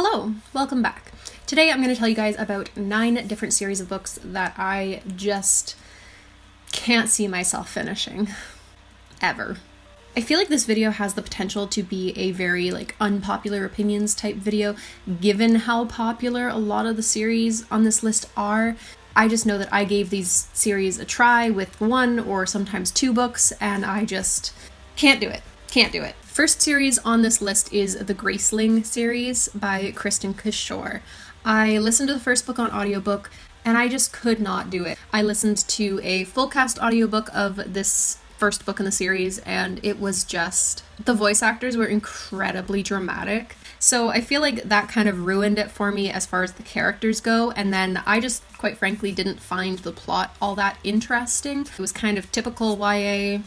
Hello, welcome back. Today I'm going to tell you guys about 9 different series of books that I just can't see myself finishing. Ever. I feel like this video has the potential to be a very unpopular opinions type video, given how popular a lot of the series on this list are. I just know that I gave these series a try with 1 or sometimes 2 books, and I just can't do it. Can't do it. First series on this list is the Graceling series by Kristen Kishore. I listened to the first book on audiobook, and I just could not do it. I listened to a full cast audiobook of this first book in the series, and it was just, the voice actors were incredibly dramatic. So I feel like that kind of ruined it for me as far as the characters go, and then I just, quite frankly, didn't find the plot all that interesting. It was kind of typical YA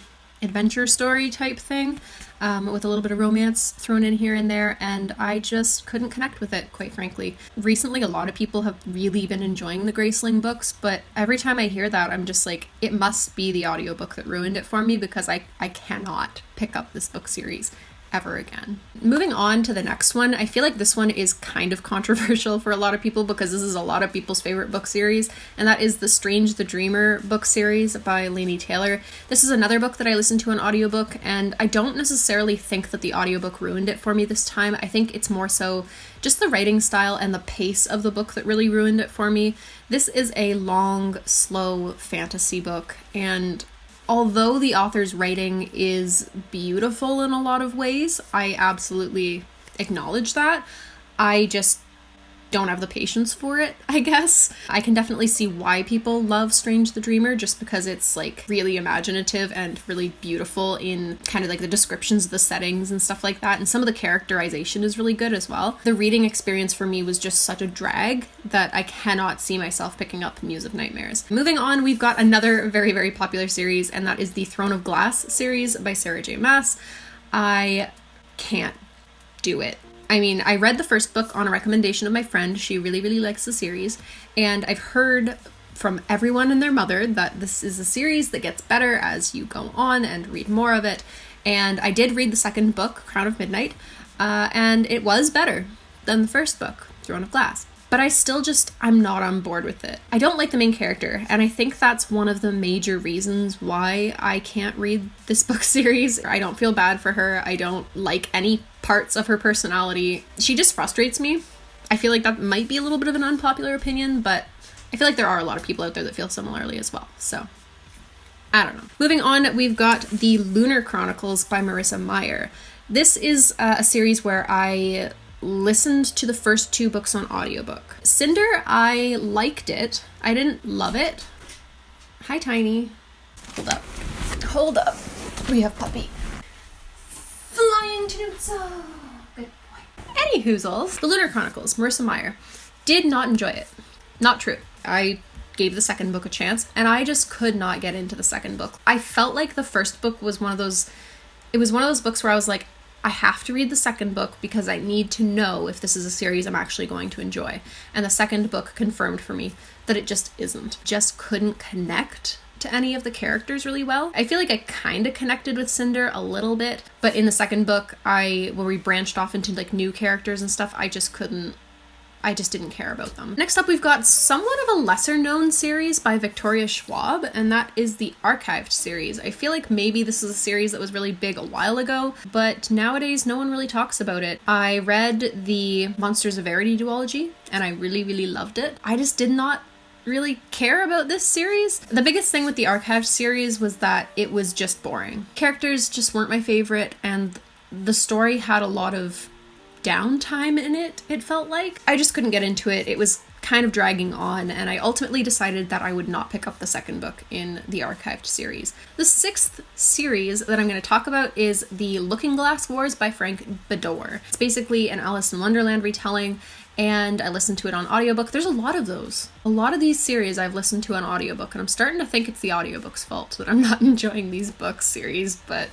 adventure story type thing, with a little bit of romance thrown in here and there, and I just couldn't connect with it, quite frankly. Recently, a lot of people have really been enjoying the Graceling books, but every time I hear that, I'm just like, it must be the audiobook that ruined it for me, because I cannot pick up this book series ever again. Moving on to the next one, I feel like this one is kind of controversial for a lot of people because this is a lot of people's favorite book series, and that is the Strange the Dreamer book series by Laini Taylor. This is another book that I listened to on audiobook, and I don't necessarily think that the audiobook ruined it for me this time. I think it's more so just the writing style and the pace of the book that really ruined it for me. This is a long, slow fantasy book, and although the author's writing is beautiful in a lot of ways, I absolutely acknowledge that. I just don't have the patience for it, I guess. I can definitely see why people love Strange the Dreamer, just because it's really imaginative and really beautiful in kind of the descriptions of the settings and stuff like that, and some of the characterization is really good as well. The reading experience for me was just such a drag that I cannot see myself picking up Muse of Nightmares. Moving on, we've got another very, very popular series, and that is the Throne of Glass series by Sarah J. Maas. I can't do it. I mean, I read the first book on a recommendation of my friend. She really, really likes the series, and I've heard from everyone and their mother that this is a series that gets better as you go on and read more of it. And I did read the second book, Crown of Midnight, and it was better than the first book, Throne of Glass. But I still I'm not on board with it. I don't like the main character, and I think that's one of the major reasons why I can't read this book series. I don't feel bad for her. I don't like any parts of her personality. She just frustrates me. I feel like that might be a little bit of an unpopular opinion, but I feel like there are a lot of people out there that feel similarly as well, so I don't know. Moving on, we've got the Lunar Chronicles by Marissa Meyer. This is a series where I listened to the first 2 books on audiobook. Cinder, I liked it. I didn't love it. Hi, Tiny. Hold up. We have puppy. Flying Tunutsu. Good boy. Any hoozles. The Lunar Chronicles, Marissa Meyer. Did not enjoy it. Not true. I gave the second book a chance, and I just could not get into the second book. I felt like the first book was one of those books where I was like, I have to read the second book because I need to know if this is a series I'm actually going to enjoy. And the second book confirmed for me that it just isn't. Just couldn't connect to any of the characters really well. I feel like I kind of connected with Cinder a little bit, but in the second book, where we branched off into new characters and stuff, I just didn't care about them. Next up, we've got somewhat of a lesser known series by Victoria Schwab, and that is the Archived series. I feel like maybe this is a series that was really big a while ago, but nowadays no one really talks about it. I read the Monsters of Verity duology, and I really, really loved it. I just did not really care about this series. The biggest thing with the Archived series was that it was just boring. Characters just weren't my favorite, and the story had a lot of downtime in it felt like. I just couldn't get into it. It was kind of dragging on, and I ultimately decided that I would not pick up the second book in the Archived series. The 6th series that I'm going to talk about is the Looking Glass Wars by Frank Beddor. It's basically an Alice in Wonderland retelling, and I listened to it on audiobook. There's a lot of those. A lot of these series I've listened to on audiobook, and I'm starting to think it's the audiobook's fault that I'm not enjoying these book series, but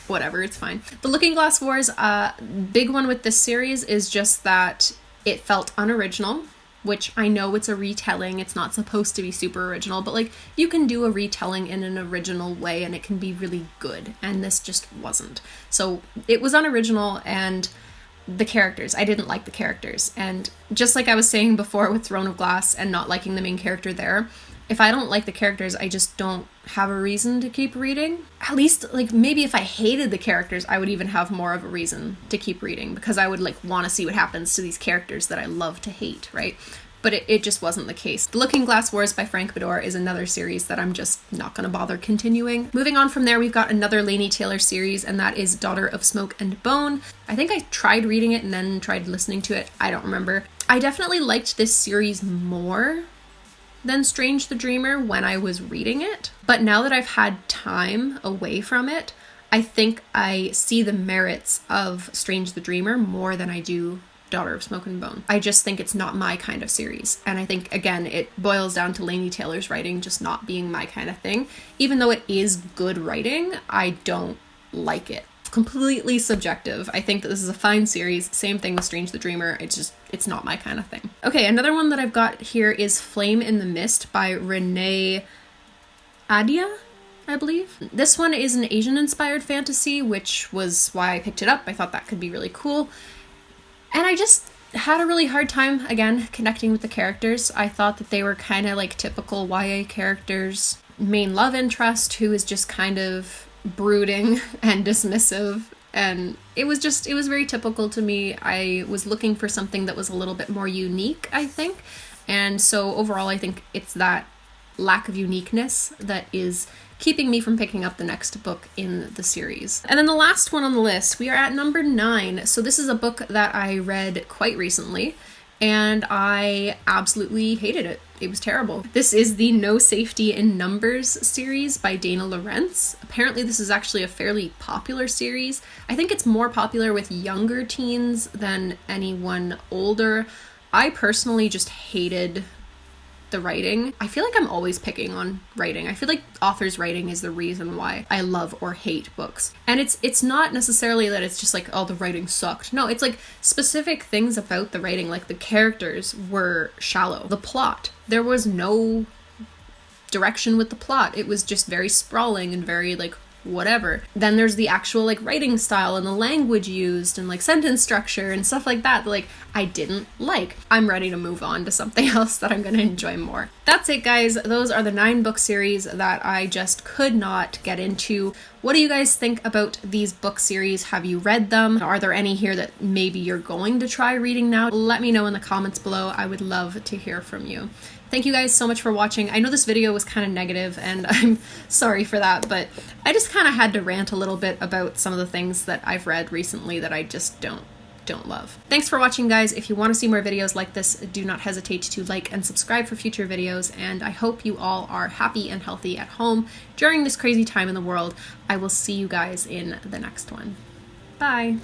whatever, it's fine. The Looking Glass Wars, big one with this series is just that it felt unoriginal, which I know it's a retelling, it's not supposed to be super original, but you can do a retelling in an original way and it can be really good, and this just wasn't. So it was unoriginal, and the characters. I didn't like the characters. And just like I was saying before with Throne of Glass and not liking the main character there, if I don't like the characters, I just don't have a reason to keep reading. At least, like, maybe if I hated the characters, I would even have more of a reason to keep reading, because I would, like, want to see what happens to these characters that I love to hate, right? But it just wasn't the case. The Looking Glass Wars by Frank Bedore is another series that I'm just not going to bother continuing. Moving on from there, we've got another Laini Taylor series, and that is Daughter of Smoke and Bone. I think I tried reading it and then tried listening to it. I don't remember. I definitely liked this series more than Strange the Dreamer when I was reading it. But now that I've had time away from it, I think I see the merits of Strange the Dreamer more than I do Daughter of Smoke and Bone. I just think it's not my kind of series. And I think, again, it boils down to Laini Taylor's writing just not being my kind of thing. Even though it is good writing, I don't like it. It's completely subjective. I think that this is a fine series. Same thing with Strange the Dreamer. It's not my kind of thing. Okay, another one that I've got here is Flame in the Mist by Renee Adia, I believe. This one is an Asian-inspired fantasy, which was why I picked it up. I thought that could be really cool. And I just had a really hard time, again, connecting with the characters. I thought that they were kind of like typical YA characters. Main love interest who is just kind of brooding and dismissive. And it was very typical to me. I was looking for something that was a little bit more unique, I think. And so overall, I think it's that lack of uniqueness that is keeping me from picking up the next book in the series. And then the last one on the list, we are at number 9. So this is a book that I read quite recently, and I absolutely hated it. It was terrible. This is the No Safety in Numbers series by Dana Lawrence. Apparently this is actually a fairly popular series. I think it's more popular with younger teens than anyone older. I personally just hated the writing. I feel like I'm always picking on writing. I feel like authors' writing is the reason why I love or hate books. And it's not necessarily that it's just like, oh, the writing sucked. No, it's like specific things about the writing, like the characters were shallow. The plot, there was no direction with the plot. It was just very sprawling and very like whatever. Then there's the actual like writing style and the language used and like sentence structure and stuff like that like I didn't like. I'm ready to move on to something else that I'm going to enjoy more. That's it, guys. Those are the 9 book series that I just could not get into. What do you guys think about these book series? Have you read them? Are there any here that maybe you're going to try reading now? Let me know in the comments below. I would love to hear from you. Thank you guys so much for watching. I know this video was kind of negative and I'm sorry for that, but I just kind of had to rant a little bit about some of the things that I've read recently that I just don't love. Thanks for watching, guys. If you want to see more videos like this, do not hesitate to like and subscribe for future videos, and I hope you all are happy and healthy at home during this crazy time in the world. I will see you guys in the next one. Bye!